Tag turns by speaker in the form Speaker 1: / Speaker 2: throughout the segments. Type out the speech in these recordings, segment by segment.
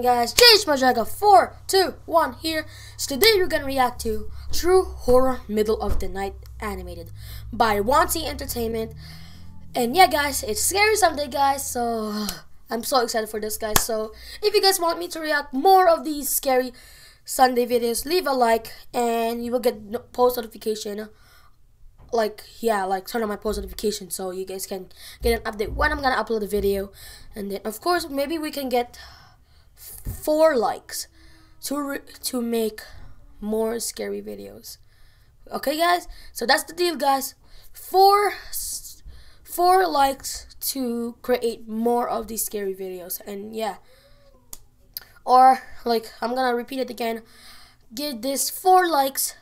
Speaker 1: guys, James Majaga 421 here. So today we're gonna react to True Horror Middle of the Night animated by Wanty Entertainment. And yeah guys, it's Scary Sunday guys, so I'm so excited for this guys. So if you guys want me to react more of these Scary Sunday videos, leave a like and you will get post notification. Turn on my post notification so you guys can get an update when I'm gonna upload a video. And then of course maybe we can get 4 likes to make more scary videos. Okay guys, so that's the deal guys. 4 likes to create more of these scary videos. And yeah, or I'm gonna repeat it again, give this 4 likes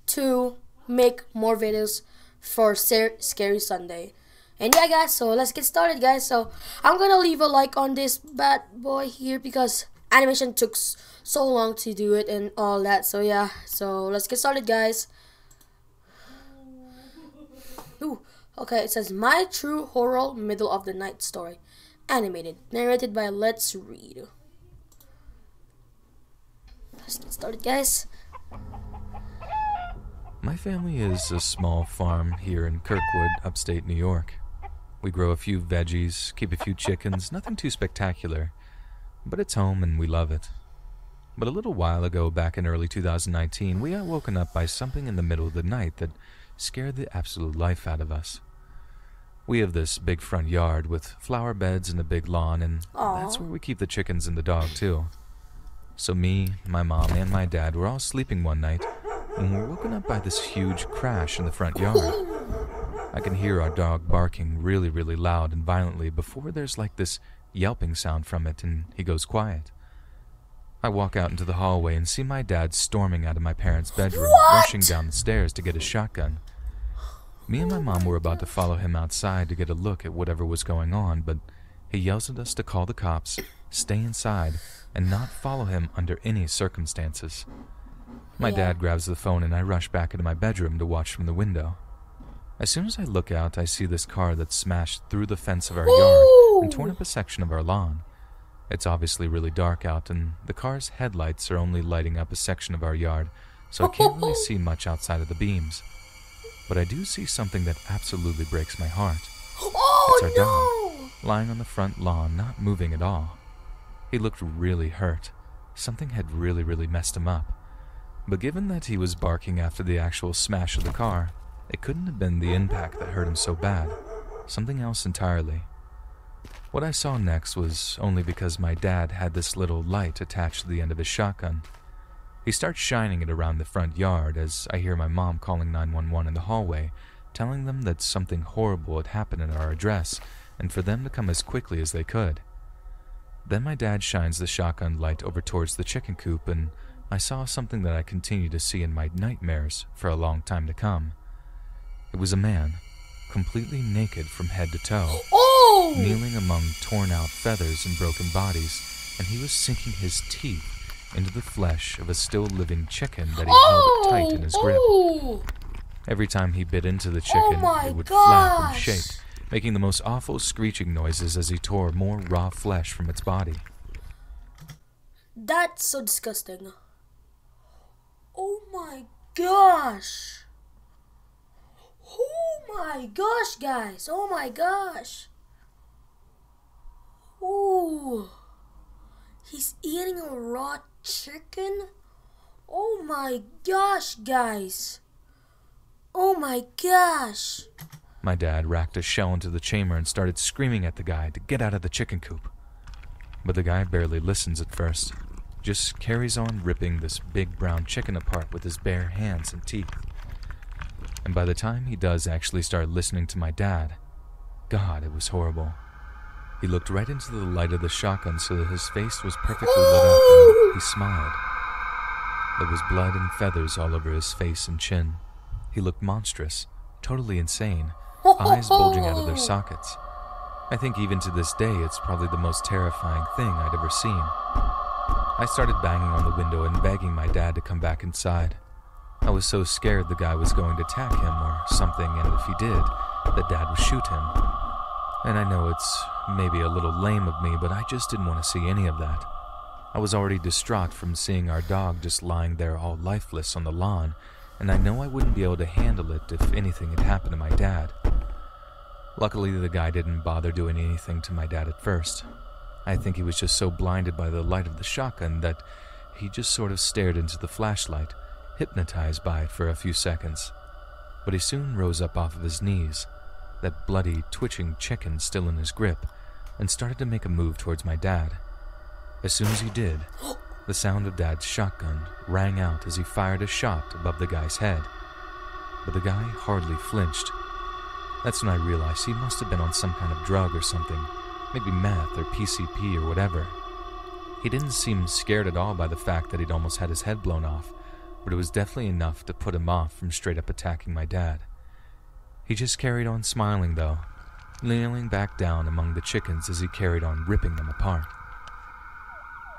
Speaker 1: to make more videos for Scary Sunday. And yeah guys, so let's get started guys. So I'm gonna leave a like on this bad boy here because animation took so long to do it and all that. So yeah, so let's get started guys. Ooh, okay, it says My True Horror Middle of the Night Story, animated, narrated by Let's Read. Let's get started guys.
Speaker 2: My family is a small farm here in Kirkwood, upstate New York. We grow a few veggies, keep a few chickens, nothing too spectacular, but it's home and we love it. But a little while ago, back in early 2019, we got woken up by something in the middle of the night that scared the absolute life out of us. We have this big front yard with flower beds and a big lawn, and that's where we keep the chickens and the dog too. So me, my mom, and my dad were all sleeping one night when we were woken up by this huge crash in the front yard. I can hear our dog barking really, really loud and violently before there's like this yelping sound from it and he goes quiet. I walk out into the hallway and see my dad storming out of my parents' bedroom, rushing down the stairs to get his shotgun. Me and my mom were about to follow him outside to get a look at whatever was going on, but he yells at us to call the cops, stay inside, and not follow him under any circumstances. My dad grabs the phone and I rush back into my bedroom to watch from the window. As soon as I look out, I see this car that's smashed through the fence of our yard and torn up a section of our lawn. It's obviously really dark out and the car's headlights are only lighting up a section of our yard, so I can't really see much outside of the beams. But I do see something that absolutely breaks my heart. It's our dog, lying on the front lawn, not moving at all. He looked really hurt. Something had really messed him up. But given that he was barking after the actual smash of the car, it couldn't have been the impact that hurt him so bad. Something else entirely. What I saw next was only because my dad had this little light attached to the end of his shotgun. He starts shining it around the front yard as I hear my mom calling 911 in the hallway, telling them that something horrible had happened at our address and for them to come as quickly as they could. Then my dad shines the shotgun light over towards the chicken coop and I saw something that I continue to see in my nightmares for a long time to come. It was a man, completely naked from head to toe, kneeling among torn out feathers and broken bodies, and he was sinking his teeth into the flesh of a still living chicken that he held tight in his grip. Every time he bit into the chicken, it would flap and shake, making the most awful screeching noises as he tore more raw flesh from its body.
Speaker 1: That's so disgusting. Oh my gosh. Oh my gosh, guys. Oh my gosh. Ooh. He's eating a raw chicken? Oh my gosh, guys. Oh my gosh.
Speaker 2: My dad racked a shell into the chamber and started screaming at the guy to get out of the chicken coop. But the guy barely listens at first. Just carries on ripping this big brown chicken apart with his bare hands and teeth. And by the time he does actually start listening to my dad, God, it was horrible. He looked right into the light of the shotgun so that his face was perfectly lit up and he smiled. There was blood and feathers all over his face and chin. He looked monstrous, totally insane, eyes bulging out of their sockets. I think even to this day it's probably the most terrifying thing I'd ever seen. I started banging on the window and begging my dad to come back inside. I was so scared the guy was going to attack him or something, and if he did, that Dad would shoot him. And I know it's maybe a little lame of me, but I just didn't want to see any of that. I was already distraught from seeing our dog just lying there all lifeless on the lawn, and I know I wouldn't be able to handle it if anything had happened to my dad. Luckily, the guy didn't bother doing anything to my dad at first. I think he was just so blinded by the light of the shotgun that he just sort of stared into the flashlight, hypnotized by it for a few seconds. But he soon rose up off of his knees, that bloody, twitching chicken still in his grip, and started to make a move towards my dad. As soon as he did, the sound of Dad's shotgun rang out as he fired a shot above the guy's head. But the guy hardly flinched. That's when I realized he must have been on some kind of drug or something, maybe meth or PCP or whatever. He didn't seem scared at all by the fact that he'd almost had his head blown off, but it was definitely enough to put him off from straight up attacking my dad. He just carried on smiling though, kneeling back down among the chickens as he carried on ripping them apart.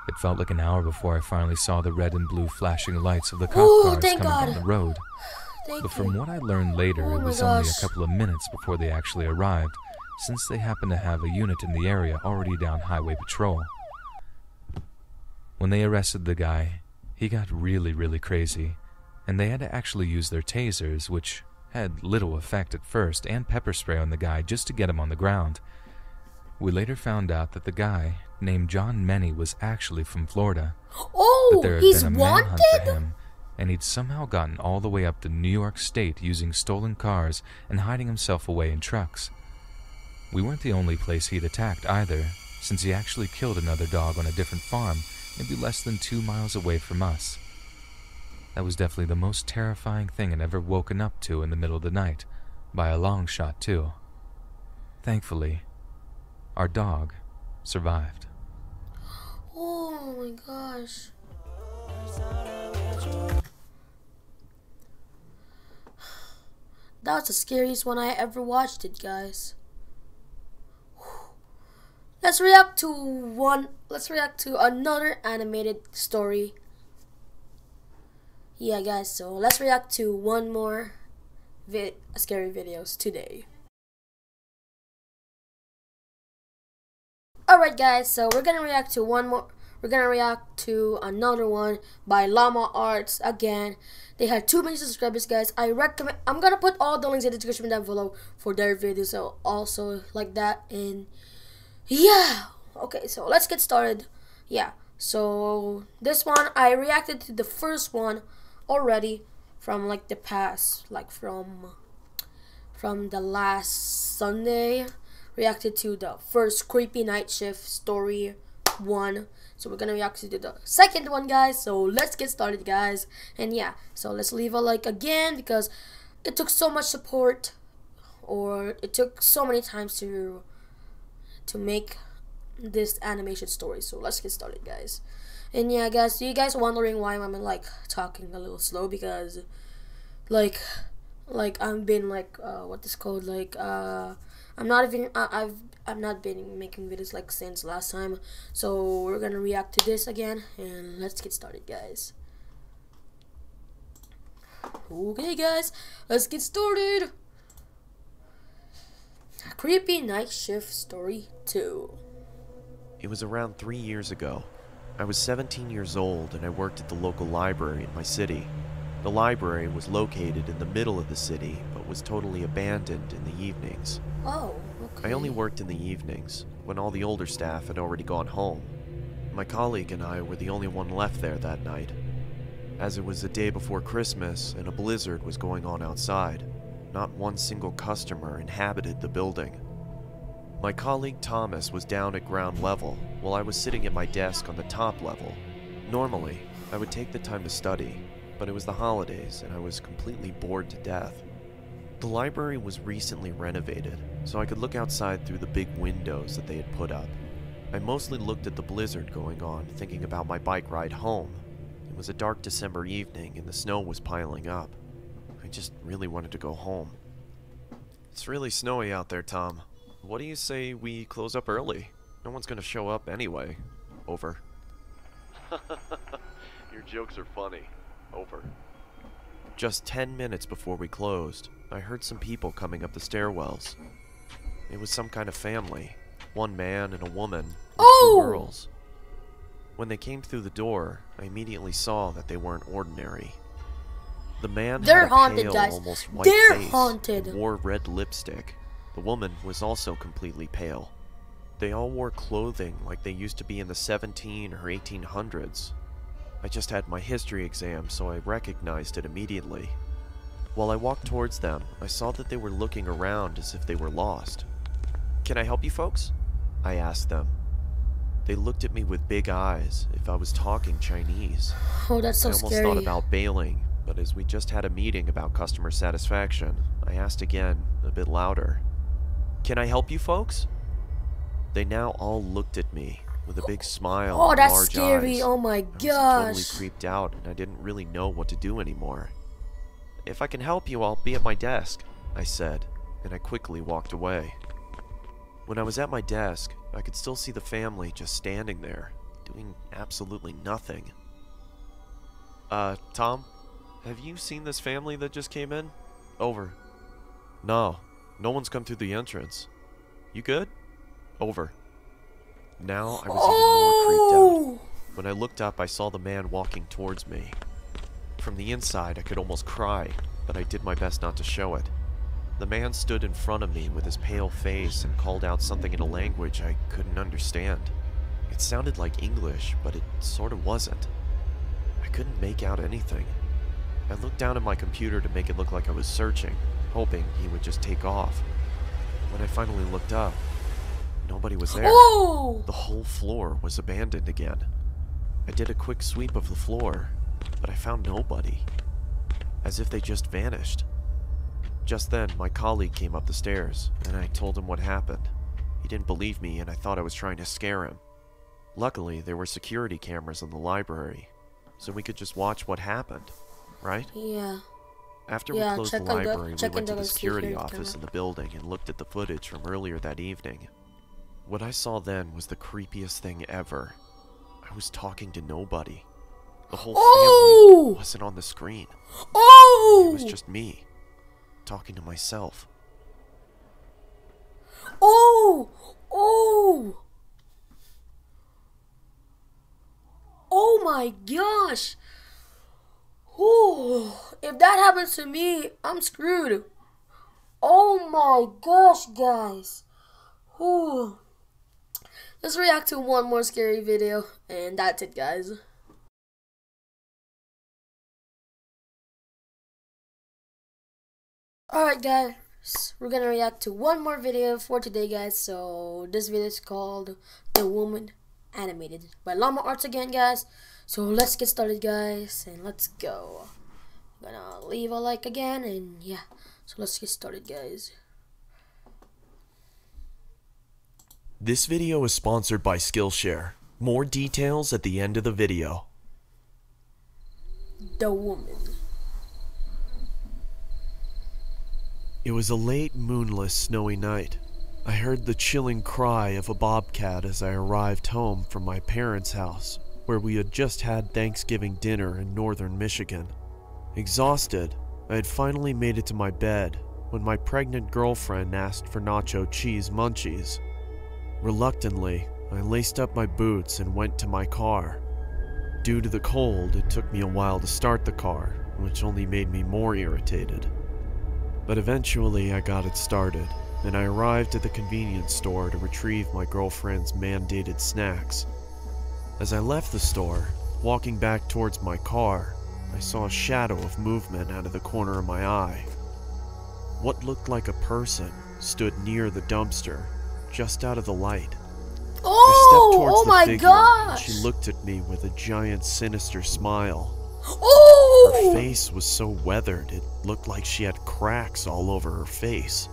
Speaker 2: It felt like an hour before I finally saw the red and blue flashing lights of the cop cars coming down the road. But from what I learned later, it was only a couple of minutes before they actually arrived, since they happened to have a unit in the area already down highway patrol. When they arrested the guy, he got really crazy, and they had to actually use their tasers, which had little effect at first, and pepper spray on the guy just to get him on the ground. We later found out that the guy, named John Meny, was actually from Florida.
Speaker 1: Oh,
Speaker 2: there had
Speaker 1: he's
Speaker 2: been a manhunt
Speaker 1: wanted?
Speaker 2: for him, and he'd somehow gotten all the way up to New York State using stolen cars and hiding himself away in trucks. We weren't the only place he'd attacked either, since he actually killed another dog on a different farm, maybe less than 2 miles away from us. That was definitely the most terrifying thing I'd ever woken up to in the middle of the night, by a long shot too. Thankfully, our dog survived.
Speaker 1: Oh my gosh. That was the scariest one I ever watched it, guys. Let's react to another animated story. Yeah, guys, so let's react to one more scary videos today. Alright guys, so we're gonna react to another one by Llama Arts. Again, they had 2 million subscribers, guys. I'm gonna put all the links in the description down below for their videos, so also like that. And yeah, okay, so let's get started. Yeah, so this one I reacted to the first one already from like the past, like from the last Sunday. Reacted to the first Creepy Night Shift story 1. So we're gonna react to the second one, guys. So let's get started, guys. And yeah, so let's leave a like again, because it took so much support, or it took so many times to make this animation story. So let's get started, guys. And yeah, guys, you guys wondering why I'm like talking a little slow, because like I've been like what is called, like I'm not been making videos like since last time. So we're gonna react to this again, and let's get started, guys. Okay guys, let's get started. Creepy Night Shift Story 2.
Speaker 3: It was around 3 years ago. I was 17 years old and I worked at the local library in my city. The library was located in the middle of the city, but was totally abandoned in the evenings.
Speaker 1: Oh, okay.
Speaker 3: I only worked in the evenings, when all the older staff had already gone home. My colleague and I were the only one left there that night. As it was the day before Christmas and a blizzard was going on outside, not one single customer inhabited the building. My colleague Thomas was down at ground level, while I was sitting at my desk on the top level. Normally, I would take the time to study, but it was the holidays and I was completely bored to death. The library was recently renovated, so I could look outside through the big windows that they had put up. I mostly looked at the blizzard going on, thinking about my bike ride home. It was a dark December evening and the snow was piling up. I just really wanted to go home. It's really snowy out there, Tom. What do you say we close up early? No one's gonna show up anyway. Over. Your jokes are funny. Over. Just 10 minutes before we closed, I heard some people coming up the stairwells. It was some kind of family. One man and a woman, with 2 girls. When they came through the door, I immediately saw that they weren't ordinary. The man
Speaker 1: They're
Speaker 3: had a
Speaker 1: haunted,
Speaker 3: pale,
Speaker 1: guys.
Speaker 3: almost white
Speaker 1: They're
Speaker 3: face
Speaker 1: haunted.
Speaker 3: and wore red lipstick. The woman was also completely pale. They all wore clothing like they used to be in the 17 or 1800s. I just had my history exam, so I recognized it immediately. While I walked towards them, I saw that they were looking around as if they were lost. "Can I help you folks?" I asked them. They looked at me with big eyes, if I was talking Chinese.
Speaker 1: Oh, that's so
Speaker 3: I almost
Speaker 1: scary.
Speaker 3: thought about bailing, but as we just had a meeting about customer satisfaction, I asked again, a bit louder. "Can I help you folks?" They now all looked at me with a big smile
Speaker 1: Oh,
Speaker 3: and
Speaker 1: that's
Speaker 3: large
Speaker 1: scary.
Speaker 3: eyes.
Speaker 1: Oh my
Speaker 3: I was
Speaker 1: gosh.
Speaker 3: totally creeped out, and I didn't really know what to do anymore. "If I can help you, I'll be at my desk," I said, and I quickly walked away. When I was at my desk, I could still see the family just standing there, doing absolutely nothing. Tom, have you seen this family that just came in?" "Over." "No, no one's come through the entrance." "You good?" "Over." Now I was even more creeped out. When I looked up, I saw the man walking towards me. From the inside, I could almost cry, but I did my best not to show it. The man stood in front of me with his pale face and called out something in a language I couldn't understand. It sounded like English, but it sort of wasn't. I couldn't make out anything. I looked down at my computer to make it look like I was searching, hoping he would just take off. When I finally looked up, nobody was there.
Speaker 1: Oh!
Speaker 3: The whole floor was abandoned again. I did a quick sweep of the floor, but I found nobody. As if they just vanished. Just then, my colleague came up the stairs, and I told him what happened. He didn't believe me, and I thought I was trying to scare him. Luckily, there were security cameras in the library, so we could just watch what happened, right?
Speaker 1: Yeah.
Speaker 3: After
Speaker 1: Yeah,
Speaker 3: we closed the
Speaker 1: check on the-
Speaker 3: library, we
Speaker 1: check
Speaker 3: went to
Speaker 1: into
Speaker 3: the
Speaker 1: the
Speaker 3: security
Speaker 1: security
Speaker 3: office
Speaker 1: camera.
Speaker 3: in the building and looked at the footage from earlier that evening. What I saw then was the creepiest thing ever. I was talking to nobody. The whole family wasn't on the screen.
Speaker 1: Oh!
Speaker 3: It was just me, talking to myself.
Speaker 1: Oh! Oh! Oh my gosh! Oh, if that happens to me, I'm screwed. Oh my gosh, guys. Oh. Let's react to one more scary video, and that's it, guys. Alright, guys. We're gonna react to one more video for today, guys. So, this video is called The Woman Animated by Llama Arts again, guys. So, let's get started, guys, and let's go. I'm gonna leave a like again, and yeah. So, let's get started, guys.
Speaker 3: This video is sponsored by Skillshare. More details at the end of the video.
Speaker 1: The Woman.
Speaker 3: It was a late, moonless, snowy night. I heard the chilling cry of a bobcat as I arrived home from my parents' house, where we had just had Thanksgiving dinner in northern Michigan. Exhausted, I had finally made it to my bed when my pregnant girlfriend asked for nacho cheese munchies. Reluctantly, I laced up my boots and went to my car. Due to the cold, it took me a while to start the car, which only made me more irritated. But eventually I got it started, and I arrived at the convenience store to retrieve my girlfriend's mandated snacks. As I left the store, walking back towards my car, I saw a shadow of movement out of the corner of my eye. What looked like a person stood near the dumpster, just out of the light. I stepped towards the figure, and she looked at me with a giant sinister smile. Her face was so weathered, it looked like she had cracks all over her face.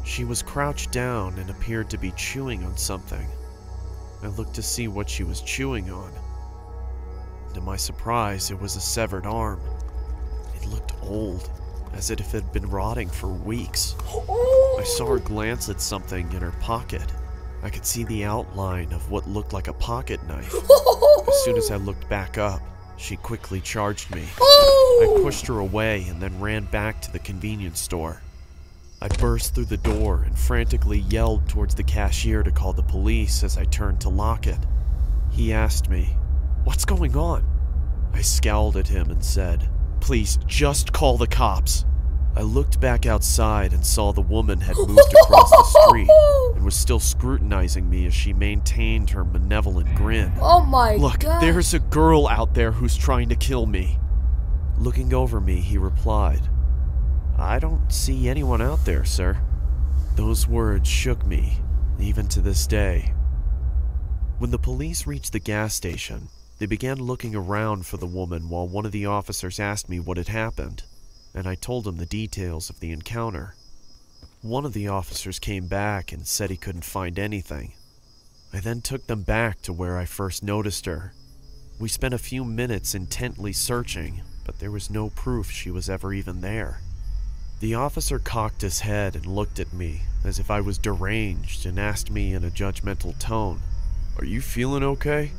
Speaker 3: She was crouched down and appeared to be chewing on something. I looked to see what she was chewing on. To my surprise, it was a severed arm. It looked old, as if it had been rotting for weeks. I saw her glance at something in her pocket. I could see the outline of what looked like a pocket knife. As soon as I looked back up, she quickly charged me. I pushed her away and then ran back to the convenience store. I burst through the door and frantically yelled towards the cashier to call the police as I turned to lock it. He asked me, "What's going on?" I scowled at him and said, "Please, just call the cops." I looked back outside and saw the woman had moved across the street and was still scrutinizing me as she maintained her malevolent grin.
Speaker 1: Oh my god.
Speaker 3: "Look, there's a girl out there who's trying to kill me." Looking over me, he replied, "I don't see anyone out there, sir." Those words shook me, even to this day. When the police reached the gas station, they began looking around for the woman while one of the officers asked me what had happened, and I told him the details of the encounter. One of the officers came back and said he couldn't find anything. I then took them back to where I first noticed her. We spent a few minutes intently searching, but there was no proof she was ever even there. The officer cocked his head and looked at me as if I was deranged and asked me in a judgmental tone, "Are you feeling okay?"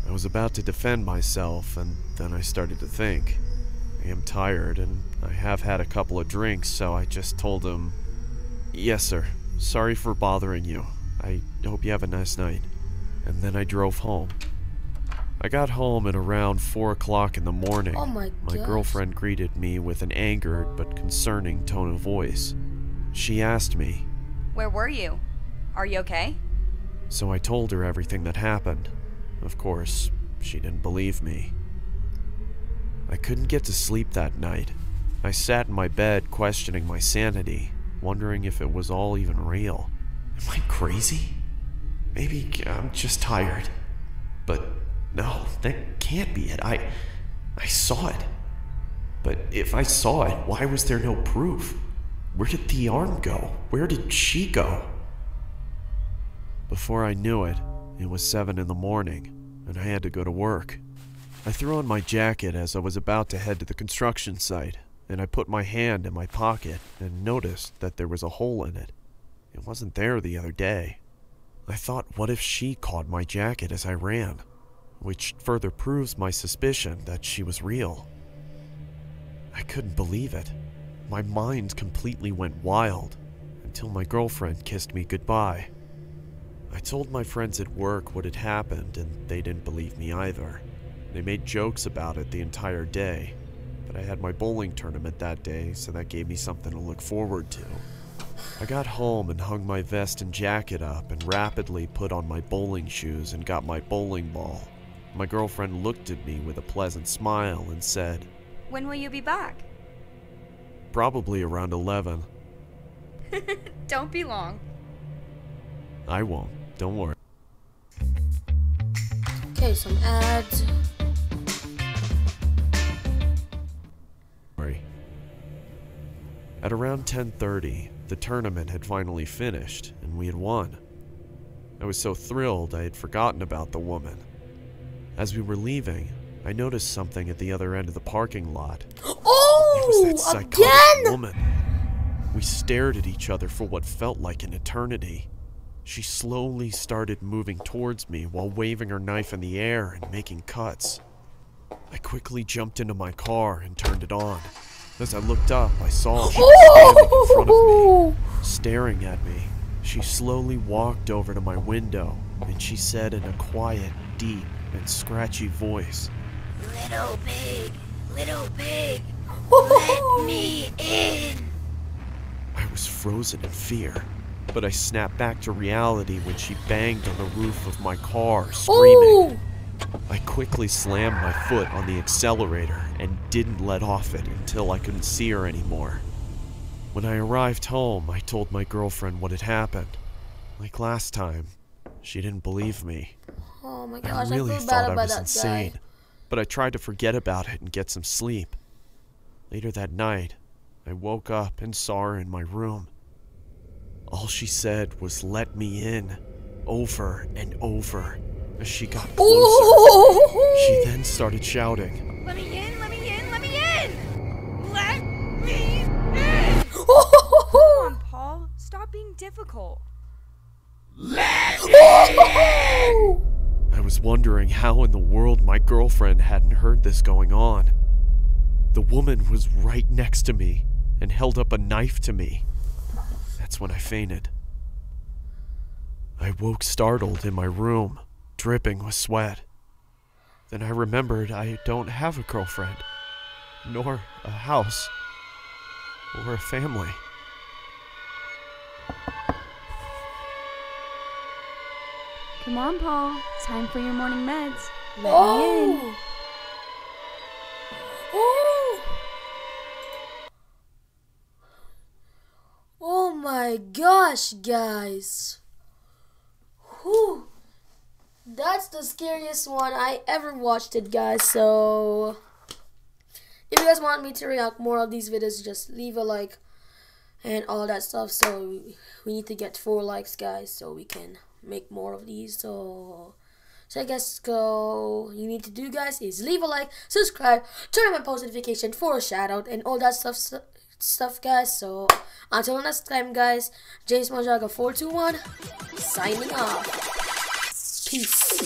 Speaker 3: I was about to defend myself, and then I started to think. I am tired, and I have had a couple of drinks, so I just told him, "Yes, sir. Sorry for bothering you. I hope you have a nice night." And then I drove home. I got home at around 4 o'clock in the morning.
Speaker 1: Oh my
Speaker 3: My
Speaker 1: gosh.
Speaker 3: girlfriend greeted me with an angered but concerning tone of voice. She asked me,
Speaker 4: Where were you? Are you okay?
Speaker 3: so I told her everything that happened. Of course, she didn't believe me. I couldn't get to sleep that night. I sat in my bed questioning my sanity, wondering if it was all even real. Am I crazy? Maybe I'm just tired. But no, that can't be it. I saw it. But if I saw it, why was there no proof? Where did the arm go? Where did she go? Before I knew it, it was 7 in the morning, and I had to go to work. I threw on my jacket as I was about to head to the construction site, and I put my hand in my pocket and noticed that there was a hole in it. It wasn't there the other day. I thought, what if she caught my jacket as I ran? Which further proves my suspicion that she was real. I couldn't believe it. My mind completely went wild until my girlfriend kissed me goodbye. I told my friends at work what had happened, and they didn't believe me either. They made jokes about it the entire day, but I had my bowling tournament that day, so that gave me something to look forward to. I got home and hung my vest and jacket up and rapidly put on my bowling shoes and got my bowling ball. My girlfriend looked at me with a pleasant smile and said,
Speaker 4: When will you be back?
Speaker 3: "Probably around 11.
Speaker 4: Don't be long.
Speaker 3: I won't, don't worry."
Speaker 1: Okay, some ads.
Speaker 3: At around 10:30, the tournament had finally finished, and we had won. I was so thrilled I had forgotten about the woman. As we were leaving, I noticed something at the other end of the parking lot. It was that
Speaker 1: Oh,
Speaker 3: psychotic
Speaker 1: again?
Speaker 3: woman. We stared at each other for what felt like an eternity. She slowly started moving towards me while waving her knife in the air and making cuts. I quickly jumped into my car and turned it on. As I looked up, I saw she was standing in front of me, staring at me. She slowly walked over to my window, and she said in a quiet, deep, and scratchy voice,
Speaker 5: Little pig, let me in.
Speaker 3: I was frozen in fear, but I snapped back to reality when she banged on the roof of my car, screaming.
Speaker 1: Ooh.
Speaker 3: I quickly slammed my foot on the accelerator and didn't let off it until I couldn't see her anymore. When I arrived home, I told my girlfriend what had happened. Like last time, she didn't believe me.
Speaker 1: Oh my
Speaker 3: I
Speaker 1: gosh,
Speaker 3: really
Speaker 1: I feel
Speaker 3: thought
Speaker 1: bad
Speaker 3: I
Speaker 1: about
Speaker 3: was
Speaker 1: that
Speaker 3: insane,
Speaker 1: guy.
Speaker 3: but I tried to forget about it and get some sleep. Later that night, I woke up and saw her in my room. All she said was, "Let me in," over and over. As she got closer, she then started shouting,
Speaker 4: Let me in, let me in, let me in! Let me in! Come on, Paul. Stop being difficult.
Speaker 3: I was wondering how in the world my girlfriend hadn't heard this going on. The woman was right next to me and held up a knife to me. That's when I fainted. I woke startled in my room, dripping with sweat. Then I remembered I don't have a girlfriend, nor a house, or a family.
Speaker 4: Come on, Paul. Time for your morning meds. Let me in.
Speaker 1: Oh! Oh my gosh, guys. Whew. That's the scariest one I ever watched it, guys. So if you guys want me to react more of these videos, just leave a like and all that stuff. So we need to get 4 likes, guys, so we can make more of these. So I guess you need to do, guys, is leave a like, subscribe, turn on my post notification for a shout out and all that stuff, guys. So until next time, guys, James Monjaga 421 signing off. Peace.